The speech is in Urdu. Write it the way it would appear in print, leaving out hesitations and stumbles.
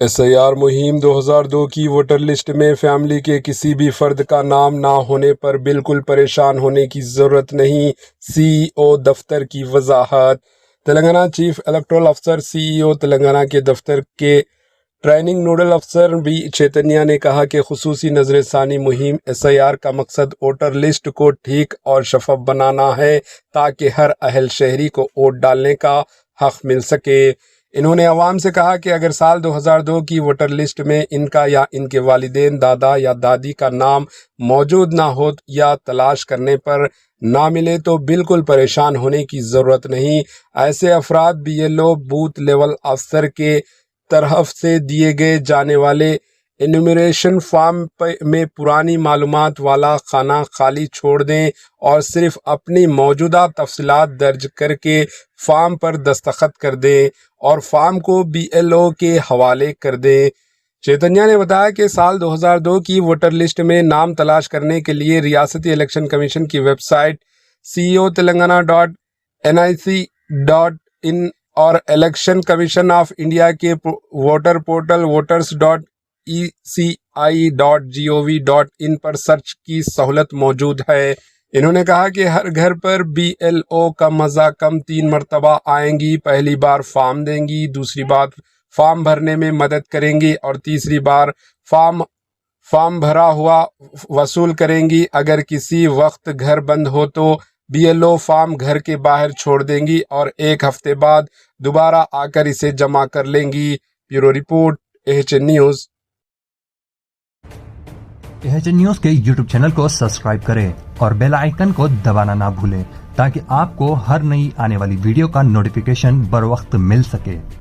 SIR مہم 2002 کی ووٹر لسٹ میں فیملی کے کسی بھی فرد کا نام نہ ہونے پر بالکل پریشان ہونے کی ضرورت نہیں، CEO دفتر کی وضاحت۔ تلنگانہ چیف الیکٹورل افسر CEO تلنگانہ کے دفتر کے ٹریننگ نوڈل افسر بی چیتنیا نے کہا کہ خصوصی نظر ثانی مہم SIR کا مقصد ووٹر لسٹ کو ٹھیک اور شفاف بنانا ہے تاکہ ہر اہل شہری کو ووٹ ڈالنے کا حق مل سکے۔ انہوں نے عوام سے کہا کہ اگر سال 2002 کی ووٹر لسٹ میں ان کا یا ان کے والدین، دادا یا دادی کا نام موجود نہ ہو یا تلاش کرنے پر نہ ملے تو بالکل پریشان ہونے کی ضرورت نہیں۔ ایسے افراد BLO بوتھ لیول افسر کے طرف سے دیے گئے جانے والے انیمریشن فارم میں پرانی معلومات والا خانہ خالی چھوڑ دیں اور صرف اپنی موجودہ تفصیلات درج کر کے فارم پر دستخط کر دیں اور فارم کو BLO کے حوالے کر دیں۔ چیتنیا نے بتایا کہ سال 2002 کی ووٹر لسٹ میں نام تلاش کرنے کے لیے ریاستی الیکشن کمیشن کی ویب سائٹ CEO.telangana.nic.in اور الیکشن کمیشن آف انڈیا کے ووٹر پورٹل voters.eci.gov.in پر سرچ کی سہولت موجود ہے۔ انہوں نے کہا کہ ہر گھر پر BLO کم از کم 3 مرتبہ آئیں گی، پہلی بار فارم دیں گی، دوسری بار فارم بھرنے میں مدد کریں گی اور تیسری بار فارم بھرا ہوا وصول کریں گی۔ اگر کسی وقت گھر بند ہو تو BLO فارم گھر کے باہر چھوڑ دیں گی اور 1 ہفتے بعد دوبارہ آ کر اسے جمع کر لیں گی۔ Bureau report AHN news. AHN news کے YouTube چینل کو سبسکرائب کریں اور بیل آئیکن کو دبانا نہ بھولیں تاکہ آپ کو ہر نئی آنے والی ویڈیو کا نوٹیفیکیشن بر وقت مل سکے۔